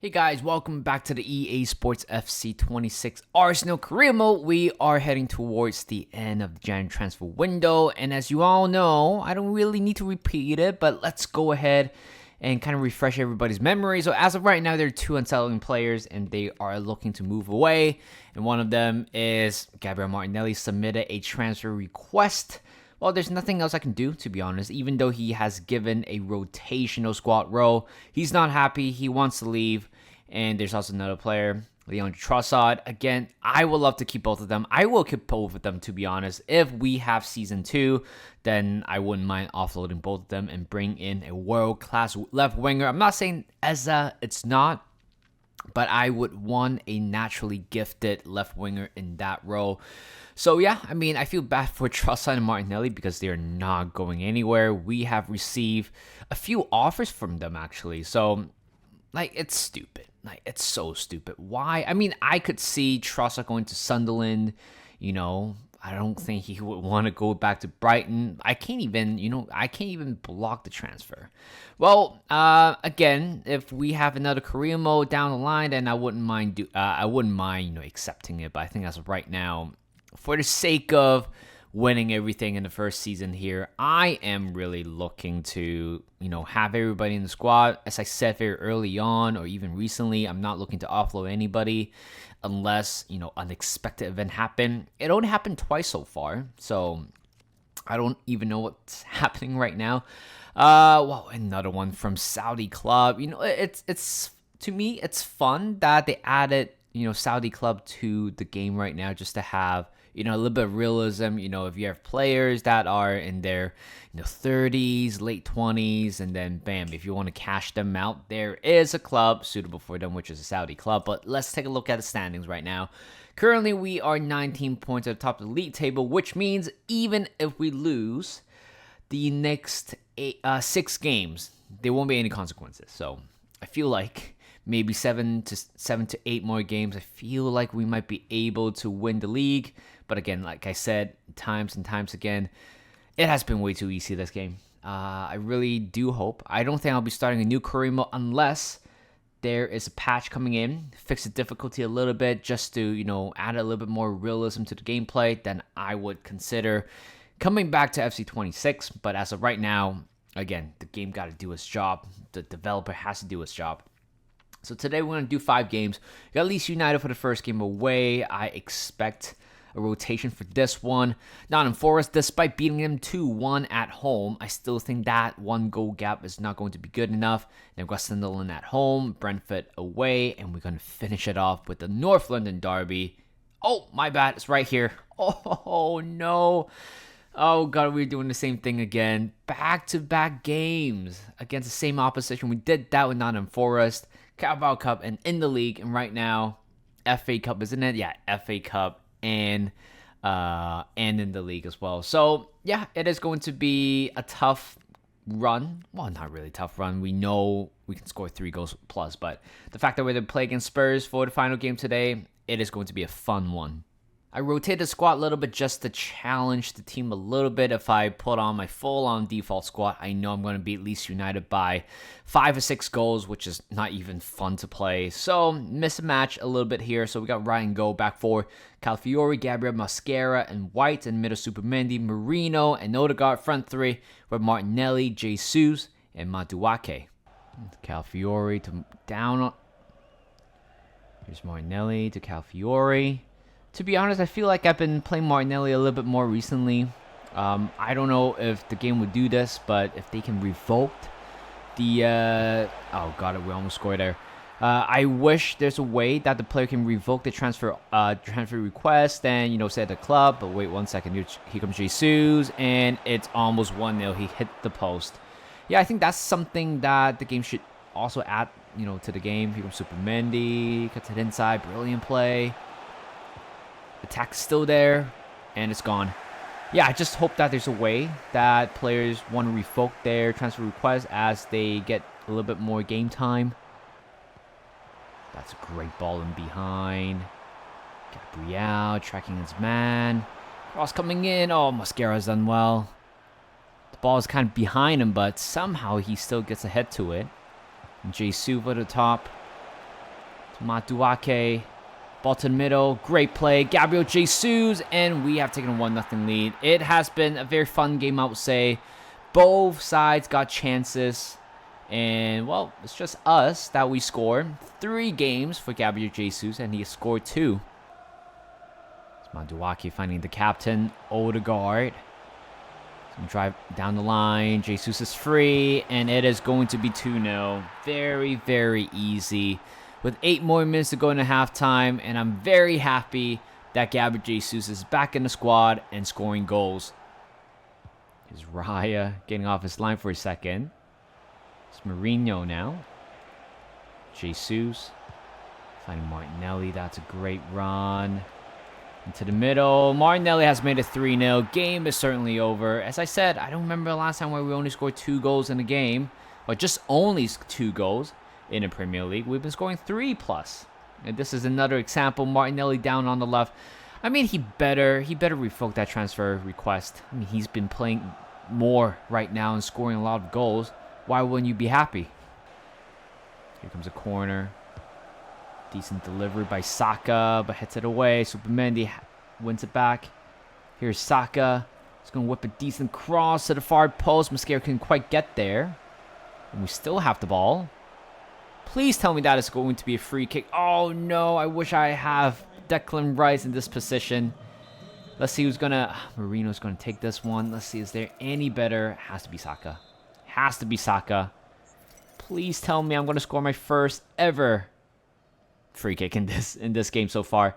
Hey guys, welcome back to the EA Sports FC 26 Arsenal career mode. We are heading towards the end of the January transfer window, and as you all know, I don't really need to repeat it, but let's go ahead and kind of refresh everybody's memory. So as of right now, there are two unsettling players, and they are looking to move away, and one of them is Gabriel Martinelli submitted a transfer request. Well, there's nothing else I can do, to be honest. Even though he has given a rotational squad role, he's not happy. He wants to leave. And there's also another player, Leon Trossard. Again, I would love to keep both of them. I will keep both of them, to be honest. If we have Season 2, then I wouldn't mind offloading both of them and bring in a world-class left winger. I'm not saying Eza, it's not. But I would want a naturally gifted left winger in that role. So yeah, I mean, I feel bad for Trossard and Martinelli because they're not going anywhere. We have received a few offers from them, actually. So, it's stupid. It's so stupid. Why? I mean, I could see Trossard going to Sunderland. I don't think he would want to go back to Brighton. I can't even block the transfer. Well, again, if we have another career mode down the line, then I wouldn't mind. Accepting it. But I think as of right now, for the sake of winning everything in the first season here, I am really looking to, have everybody in the squad. As I said very early on, or even recently, I'm not looking to offload anybody unless, unexpected event happen. It only happened twice so far, so I don't even know what's happening right now. Another one from Saudi club. It's to me, it's fun that they added, Saudi club to the game right now just to have, a little bit of realism. If you have players that are in their 30s, late 20s, and then bam, if you want to cash them out, there is a club suitable for them, which is a Saudi club. But let's take a look at the standings right now. Currently, we are 19 points at the top of the league table, which means even if we lose the next 6 games, there won't be any consequences. So I feel like maybe 7 to 8 more games, I feel like we might be able to win the league. But again, like I said, times and times again, it has been way too easy this game. I really do hope. I don't think I'll be starting a new career mode unless there is a patch coming in, fix the difficulty a little bit just to, add a little bit more realism to the gameplay. Then I would consider coming back to FC 26. But as of right now, again, the game got to do its job. The developer has to do its job. So today we're going to do 5 games. We got Leeds United for the first game away. I expect a rotation for this one. Nottingham Forest, despite beating them 2-1 at home, I still think that 1-goal gap is not going to be good enough. Then we've got Sunderland at home, Brentford away, and we're going to finish it off with the North London derby. Oh, my bad. It's right here. Oh, no. Oh, God, we're doing the same thing again. Back-to-back games against the same opposition. We did that with Nottingham Forest, Carabao Cup, and in the league. And right now, FA Cup, isn't it? Yeah, FA Cup and in the league as well. So, yeah, it is going to be a tough run. Well, not really tough run. We know we can score 3 goals plus, but the fact that we're going to play against Spurs for the final game today, it is going to be a fun one. I rotate the squad a little bit just to challenge the team a little bit. If I put on my full-on default squad, I know I'm going to beat Leeds United by 5 or 6 goals, which is not even fun to play. So, miss a match a little bit here. So, we got Ryan Go back for Calafiori, Gabriel Mascara, and White, and middle Supermendi, Marino, and Odegaard. Front 3 with Martinelli, Jesus, and Maduake. Calafiori to down. Here's Martinelli to Calafiori. To be honest, I feel like I've been playing Martinelli a little bit more recently. I don't know if the game would do this, but if they can revoke the... oh, got it. We almost scored there. I wish there's a way that the player can revoke the transfer request and, say at the club. But wait 1 second. Here comes Jesus, and it's almost 1-0. He hit the post. Yeah, I think that's something that the game should also add, to the game. Here comes Supermendi. Cuts it inside. Brilliant play. Attack's still there, and it's gone. Yeah, I just hope that there's a way that players want to revoke their transfer request as they get a little bit more game time. That's a great ball in behind. Gabriel tracking his man. Cross coming in. Oh, Mascara's done well. The ball is kind of behind him, but somehow he still gets ahead to it. Jesus at the top. Maduake. Ball to the middle. Great play. Gabriel Jesus. And we have taken a 1-0 lead. It has been a very fun game, I would say. Both sides got chances. And, well, it's just us that we scored. 3 games for Gabriel Jesus, and he scored 2. It's Maduake finding the captain, Odegaard. He's going to drive down the line. Jesus is free, and it is going to be 2-0. Very, very easy. With 8 more minutes to go in the halftime, and I'm very happy that Gabriel Jesus is back in the squad and scoring goals. Here's Raya getting off his line for a second. It's Mourinho now. Jesus finding Martinelli. That's a great run. Into the middle. Martinelli has made it 3-0. Game is certainly over. As I said, I don't remember the last time where we only scored 2 goals in a game. Or just only 2 goals in the Premier League. We've been scoring 3+. And this is another example. Martinelli down on the left. I mean, he better revoke that transfer request. I mean, he's been playing more right now and scoring a lot of goals. Why wouldn't you be happy? Here comes a corner. Decent delivery by Saka, but hits it away. Supermendi wins it back. Here's Saka. He's going to whip a decent cross to the far post. Mosquera couldn't quite get there. And we still have the ball. Please tell me that is going to be a free kick. Oh, no. I wish I have Declan Rice in this position. Let's see who's going to... Marino's going to take this one. Let's see. Is there any better? Has to be Saka. Has to be Saka. Please tell me I'm going to score my first ever free kick in this game so far.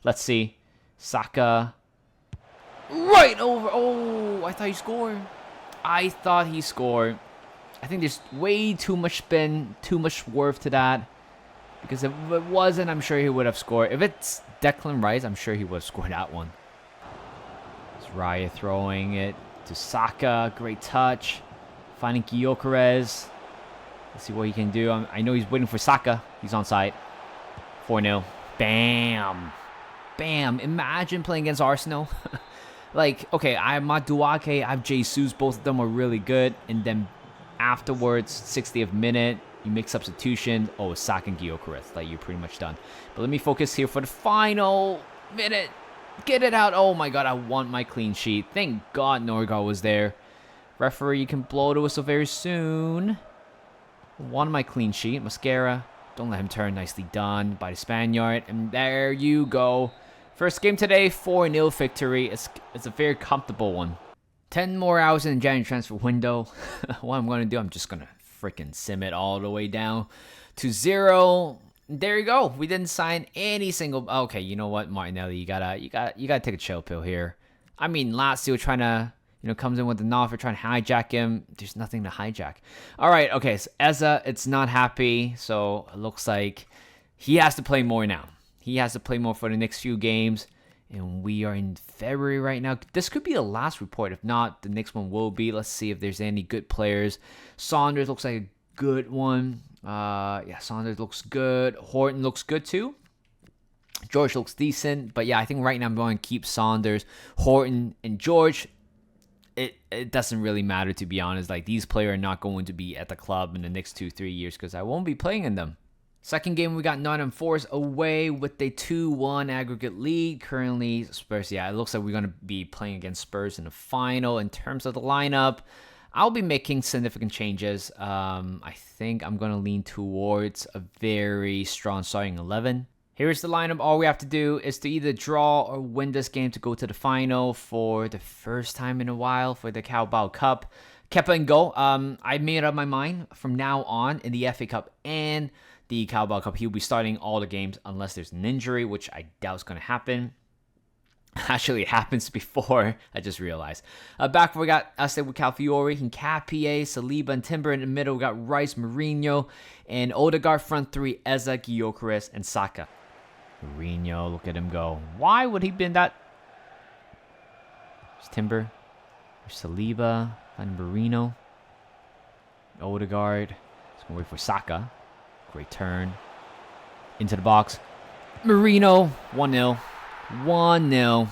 Let's see. Saka. Right over. Oh, I thought he scored. I thought he scored. I think there's way too much spin, too much swerve to that. Because if it wasn't, I'm sure he would have scored. If it's Declan Rice, I'm sure he would have scored that one. It's Raya throwing it to Saka. Great touch. Finding Gyökeres. Let's see what he can do. I know he's waiting for Saka. He's onside. 4-0. Bam. Bam. Imagine playing against Arsenal. Like, okay, I have Maduake, I have Jesus. Both of them are really good. And then afterwards, 60th minute, you make substitution. Oh, it's Saka and Gyökeres. Like, you're pretty much done. But let me focus here for the final minute. Get it out. Oh, my God. I want my clean sheet. Thank God Norgard was there. Referee, you can blow the whistle very soon. Want my clean sheet. Mosquera. Don't let him turn. Nicely done by the Spaniard. And there you go. First game today, 4-0 victory. It's a very comfortable one. 10 more hours in the January transfer window. What I'm going to do, I'm just going to freaking sim it all the way down to 0. There you go. We didn't sign any single... Okay, you know what, Martinelli, you gotta take a chill pill here. I mean, Lazio trying to... comes in with the offer, trying to hijack him. There's nothing to hijack. All right, okay, so Eza, it's not happy. So it looks like he has to play more now. He has to play more for the next few games. And we are in February right now. This could be the last report. If not, the next one will be. Let's see if there's any good players. Saunders looks like a good one. Yeah, Saunders looks good. Horton looks good too. George looks decent. But yeah, I think right now I'm going to keep Saunders, Horton, and George. It doesn't really matter, to be honest. Like, these players are not going to be at the club in the next 2-3 years because I won't be playing in them. Second game, we got Nottingham Forest away with a 2-1 aggregate lead. Currently, Spurs, yeah, it looks like we're going to be playing against Spurs in the final. In terms of the lineup, I'll be making significant changes. I think I'm going to lean towards a very strong starting 11. Here's the lineup. All we have to do is to either draw or win this game to go to the final for the first time in a while for the Carabao Cup. Kepa and goal. I made up my mind from now on in the FA Cup and the Carabao Cup. He'll be starting all the games unless there's an injury, which I doubt is going to happen. Actually, it happens before. I just realized. Back we got us with Calfiori, Hincapié, Saliba, and Timber. In the middle, we got Rice, Mourinho, and Odegaard. Front three, Eza, Gyökeres, and Saka. Mourinho, look at him go. Why would he been that? There's Timber. There's Saliba. And Mourinho. Odegaard. He's going to wait for Saka. Great turn. Into the box. Mourinho. 1-0. 1-0.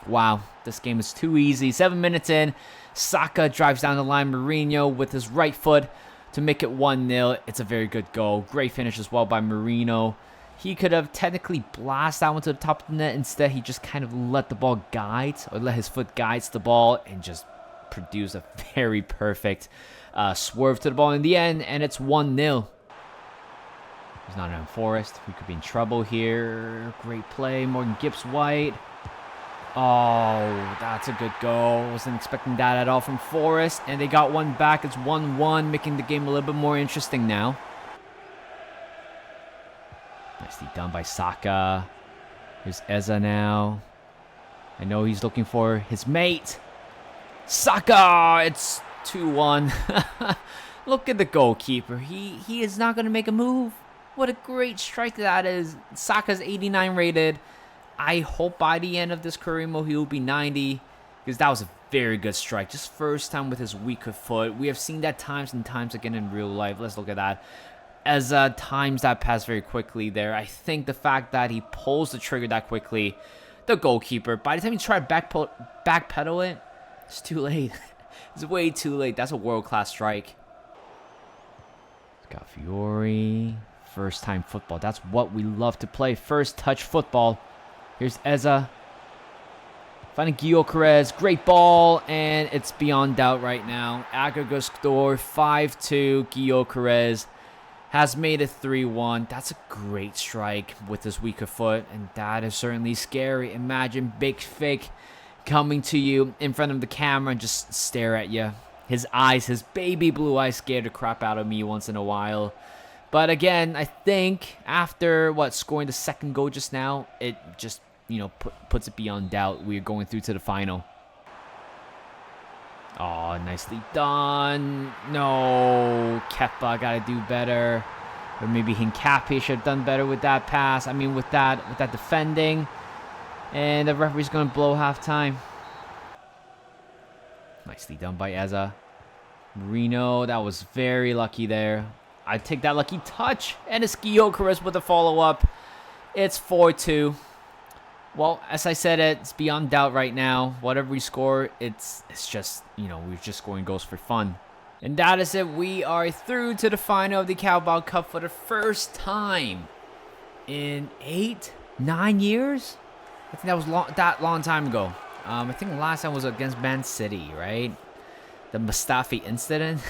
Wow. This game is too easy. 7 minutes in. Saka drives down the line. Mourinho with his right foot to make it 1-0. It's a very good goal. Great finish as well by Mourinho. He could have technically blasted that one to the top of the net. Instead, he just kind of let the ball guide, or let his foot guide the ball, and just produced a very perfect swerve to the ball in the end, and it's 1-0. He's not in Forest. We could be in trouble here. Great play, Morgan Gibbs-White. Oh, that's a good goal. Wasn't expecting that at all from Forest. And they got one back. It's 1-1, making the game a little bit more interesting now. Nicely done by Saka. Here's Eza now. I know he's looking for his mate. Saka! It's 2-1. Look at the goalkeeper. He is not going to make a move. What a great strike that is. Saka's 89 rated. I hope by the end of this career mode he will be 90, because that was a very good strike. Just first time with his weaker foot. We have seen that times and times again in real life. Let's look at that. As times that pass very quickly there. I think the fact that he pulls the trigger that quickly, the goalkeeper, by the time he tried to backpedal it, it's too late. It's way too late. That's a world-class strike. Got Fiore. First time football. That's what we love to play. First touch football. Here's Eza. Finding Gyökeres. Great ball. And it's beyond doubt right now. Aggregate score 5-2. Gyökeres has made it 3-1. That's a great strike with his weaker foot. And that is certainly scary. Imagine Big Fake coming to you in front of the camera and just stare at you. His eyes, his baby blue eyes, scared the crap out of me once in a while. But again, I think after scoring the second goal just now, it just, puts it beyond doubt. We're going through to the final. Oh, nicely done. No, Kepa gotta do better. Or maybe Hincapié should have done better with that pass. I mean, with that defending. And the referee's gonna blow halftime. Nicely done by Eza. Marino, that was very lucky there. I take that lucky touch. And it's Gyökeres with a follow-up. It's 4-2. Well, as I said, it's beyond doubt right now. Whatever we score, it's just, we're just scoring goals for fun. And that is it. We are through to the final of the Carabao Cup for the first time in 8-9 years. I think that was that long time ago. I think the last time was against Man City, right? The Mustafi incident.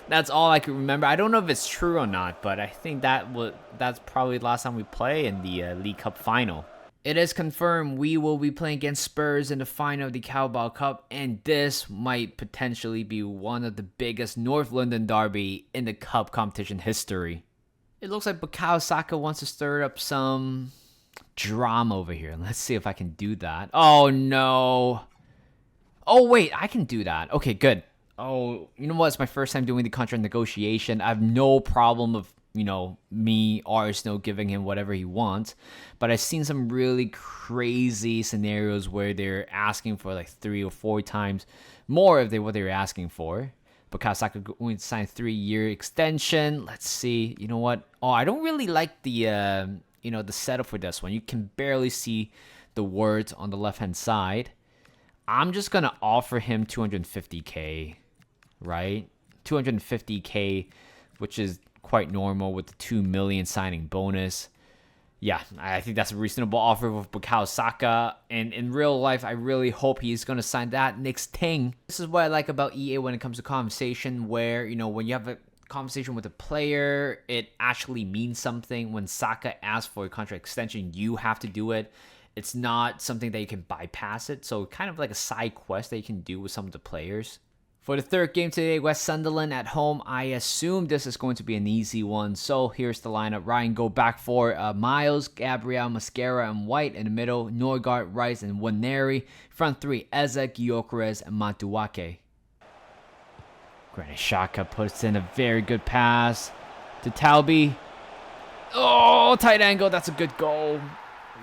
That's all I can remember. I don't know if it's true or not, but I think that's probably the last time we play in the League Cup final. It is confirmed we will be playing against Spurs in the final of the Carabao Cup, and this might potentially be one of the biggest North London derby in the Cup competition history. It looks like Bukayo Saka wants to stir up some drama over here. Let's see if I can do that. Oh, no. Oh, wait, I can do that. Okay, good. Oh, you know what? It's my first time doing the contract negotiation. I have no problem of, me, Arsenal, giving him whatever he wants. But I've seen some really crazy scenarios where they're asking for like 3 or 4 times more of what they were asking for. Bukayo Saka going to sign a 3-year extension. Let's see. You know what? Oh, I don't really like the the setup for this one. You can barely see the words on the left-hand side. I'm just going to offer him 250K, right? 250K, which is quite normal with the 2 million signing bonus. Yeah, I think that's a reasonable offer with Bukayo Saka. And in real life, I really hope he's going to sign that next thing. This is what I like about EA when it comes to conversation, where, when you have a conversation with a player, it actually means something. When Saka asks for a contract extension, you have to do it. It's not something that you can bypass it. So kind of like a side quest that you can do with some of the players. For the third game today, West Sunderland at home. I assume this is going to be an easy one. So here's the lineup. Ryan go back for Miles, Gabriel, Mascara, and White. In the middle, Norgard, Rice, and Waneri. Front three, Eza, Gyökeres, and Matuake. Granit Xhaka puts in a very good pass to Talbi. Oh, tight angle. That's a good goal.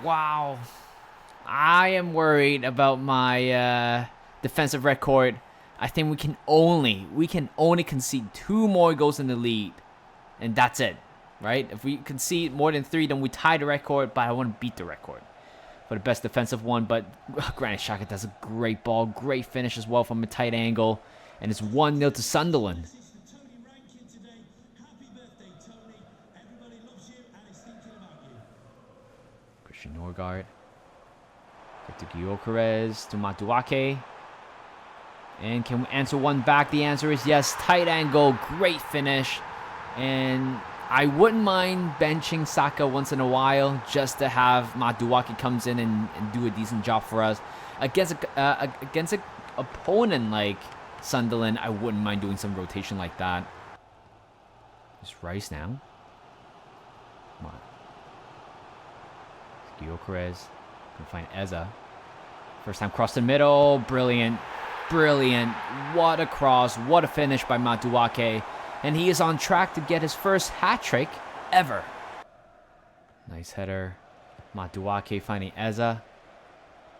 Wow. I am worried about my defensive record. I think we can only concede 2 more goals in the lead. And that's it, right? If we concede more than 3, then we tie the record, but I want to beat the record for the best defensive one. But Granit Xhaka does a great ball, great finish as well from a tight angle. And it's 1-0 to Sunderland. Christian Norgard. Get to Gyökeres, to Maduake. And can we answer one back? The answer is yes. Tight angle, great finish. And I wouldn't mind benching Saka once in a while just to have Maduake comes in and do a decent job for us. Against an opponent like Sunderland, I wouldn't mind doing some rotation like that. It's Rice now. Come on. Gyökeres. Can find Eza. First time cross the middle. Brilliant. Brilliant. What a cross. What a finish by Maduake. And he is on track to get his first hat-trick ever. Nice header. Maduake finding Eza.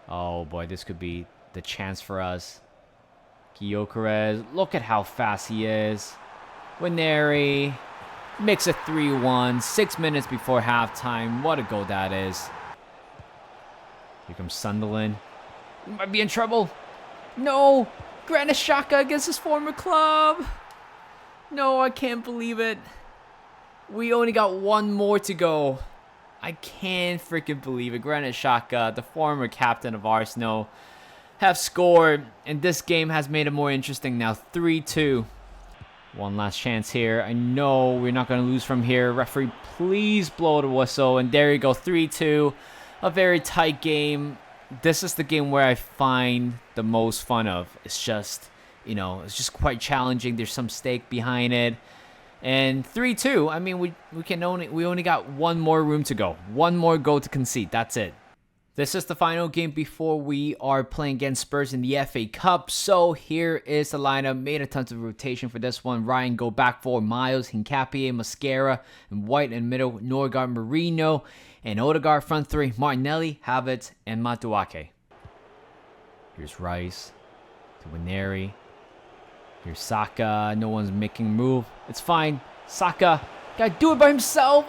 Oh boy, this could be the chance for us. Gyökeres. Look at how fast he is. Waneri makes it 3-1. 6 minutes before halftime. What a goal that is. Here comes Sunderland. We might be in trouble. No! Granit Xhaka against his former club. No, I can't believe it. We only got one more to go. I can't freaking believe it. Granit Xhaka, the former captain of Arsenal, have scored. And this game has made it more interesting now. 3-2. One last chance here. I know we're not going to lose from here. Referee, please blow the whistle. And there you go. 3-2. A very tight game. This is the game where I find the most fun of. It's just, you know, it's just quite challenging. There's some stake behind it. And 3-2, I mean, we only got one more room to go. One more goal to concede. That's it. This is the final game before we are playing against Spurs in the FA Cup. So here is the lineup. Made a ton of rotation for this one. Ryan go back for Miles, Hincapié, Mascara, and White in the middle. Norgard, Marino, and Odegaard front three. Martinelli, Havertz, and Maduake. Here's Rice to Waneri. Here's Saka. No one's making a move. It's fine. Saka gotta do it by himself.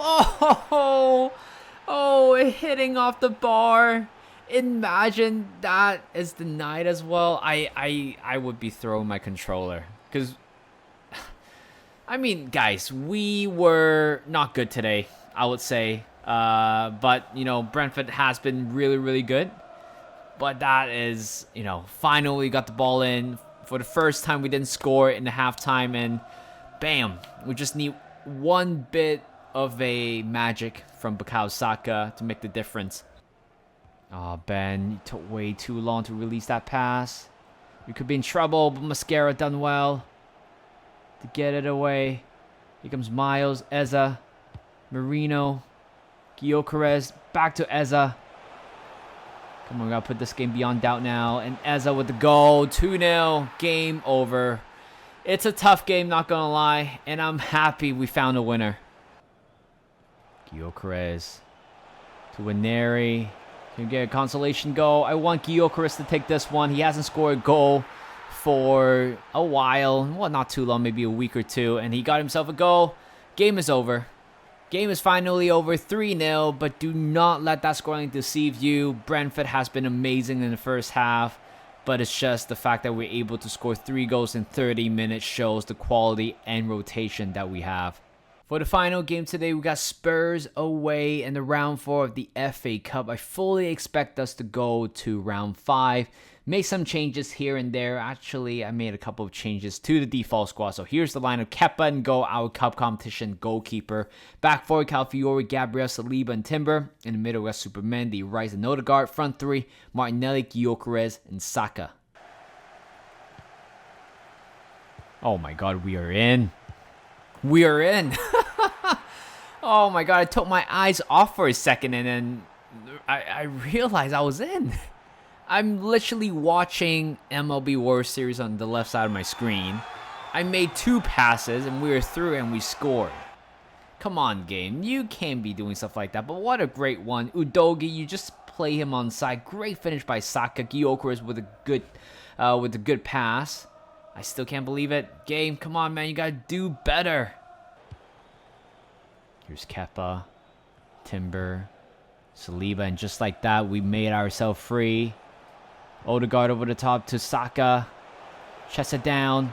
Oh, hitting off the bar. Imagine that is denied as well. I would be throwing my controller. Because, I mean, guys, we were not good today, I would say. But, you know, Brentford has been really, really good. But that is, you know, finally got the ball in. For the first time, we didn't score in the halftime. And bam, we just need one bit of a magic from Bukayo Saka to make the difference. Oh, Ben, you took way too long to release that pass. We could be in trouble, but Mascara done well to get it away. Here comes Miles, Eza, Marino, Gyökeres, back to Eza. Come on, we gotta put this game beyond doubt now. And Eza with the goal, 2-0, game over. It's a tough game, not gonna lie, and I'm happy we found a winner. Gyökeres to Waneri. Can we get a consolation goal? I want Gyökeres to take this one. He hasn't scored a goal for a while. Well, not too long, maybe a week or two. And he got himself a goal. Game is over. Game is finally over, 3-0. But do not let that scoreline deceive you. Brentford has been amazing in the first half. But it's just the fact that we're able to score 3 goals in 30 minutes shows the quality and rotation that we have. For the final game today, we got Spurs away in the round 4 of the FA Cup. I fully expect us to go to round 5. Make some changes here and there. Actually, I made a couple of changes to the default squad. So here's the lineup. Kepa and Go, our cup competition goalkeeper. Back 4, Calafiori, Gabriel, Saliba, and Timber. In the middle, we got Superman, Rice, and Odegaard. Front 3, Martinelli, Gyökeres, and Saka. Oh my god, we are in. We are in. Oh my god, I took my eyes off for a second and then I realized I was in. I'm literally watching MLB World Series on the left side of my screen. I made 2 passes and we were through and we scored. Come on, game. You can't be doing stuff like that, but what a great one. Udogie, you just play him on side. Great finish by Saka. Gyökeres with a good pass. I still can't believe it. Game, come on, man. You gotta do better. Here's Kepa, Timber, Saliba, and just like that, we made ourselves free. Odegaard over the top to Saka. Chest it down.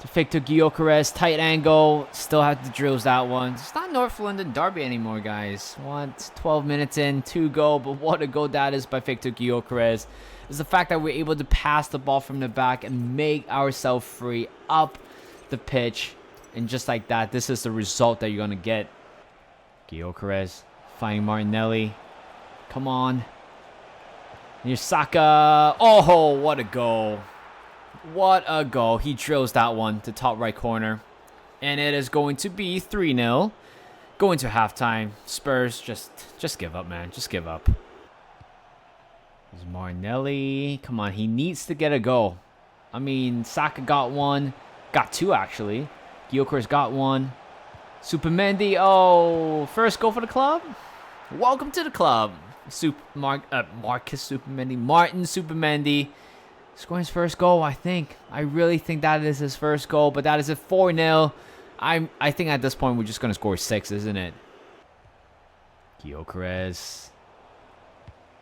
To Victor Gyökeres, tight angle. Still have to drills that one. It's not North London derby anymore, guys. What? 12 minutes in, 2 goal, but what a goal that is by Victor Gyökeres. It's the fact that we're able to pass the ball from the back and make ourselves free up the pitch. And just like that, this is the result that you're going to get. Gyökeres finding Martinelli. Come on. Here's Saka. Oh, what a goal. What a goal. He drills that one to top right corner. And it is going to be 3-0. Going to halftime. Spurs, just give up, man. Just give up. There's Martinelli. Come on, he needs to get a goal. I mean, Saka got one. Got two, actually. Gyökeres got one. Supermendy. Oh, first goal for the club. Welcome to the club. Marcus Supermendy. Martin Supermendy. Scoring his first goal, I think. I really think that is his first goal, but that is a 4-0. I think at this point we're just going to score 6, isn't it? Gyökeres.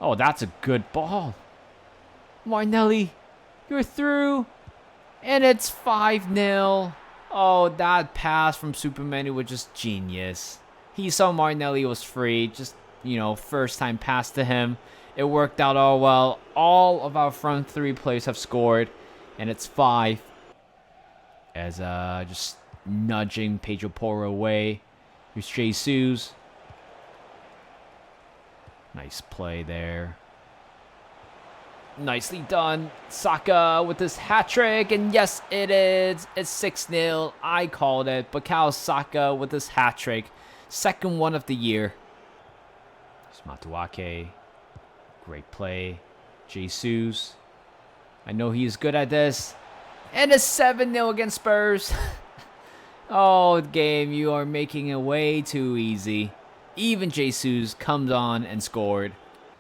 Oh, that's a good ball. Martinelli, you're through. And it's 5-0. Oh, that pass from Superman was just genius. He saw Martinelli was free. Just, first time pass to him. It worked out all well. All of our front 3 players have scored. And it's 5. As just nudging Pedro Porro away. Here's Jesus. Nice play there. Nicely done. Saka with his hat-trick. And yes, it is. It's 6-0. I called it. Bukayo Saka with his hat-trick. Second one of the year. There's Matuake. Great play. Jesus. I know he is good at this. And it's 7-0 against Spurs. Oh, game, you are making it way too easy. Even Jesus comes on and scored.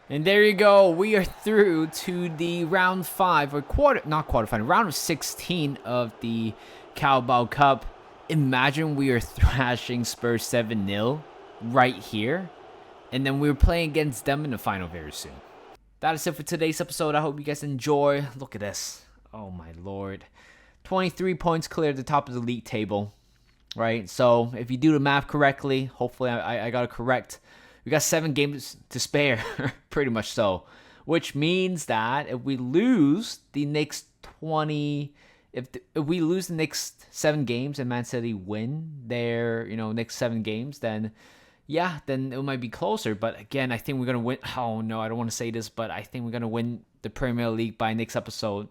And there you go. We are through to the round 5 or quarterfinal, round of 16 of the Carabao Cup. Imagine we are thrashing Spurs 7-0 right here. And then we're playing against them in the final very soon. That is it for today's episode. I hope you guys enjoy. Look at this. Oh my lord. 23 points clear at the top of the league table. Right? So if you do the math correctly, hopefully I got it correct. We got 7 games to spare, pretty much so. Which means that if we lose the next 20, if we lose the next 7 games and Man City win their, next 7 games, then yeah, then it might be closer. But again, I think we're gonna win. Oh no, I don't want to say this, but I think we're gonna win the Premier League by next episode,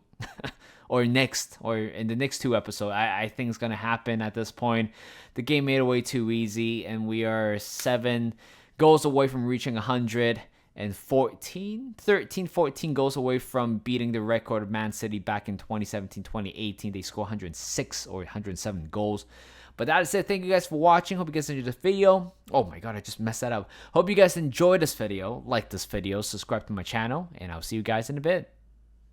or in the next 2 episodes. I think it's gonna happen at this point. The game made it way too easy, and we are 7 goals away from reaching 100 and 13, 14 goals away from beating the record of Man City back in 2017-2018. They scored 106 or 107 goals. But that is it. Thank you guys for watching. Hope you guys enjoyed this video. Oh my god, I just messed that up. Hope you guys enjoyed this video. Like this video, subscribe to my channel, and I'll see you guys in a bit.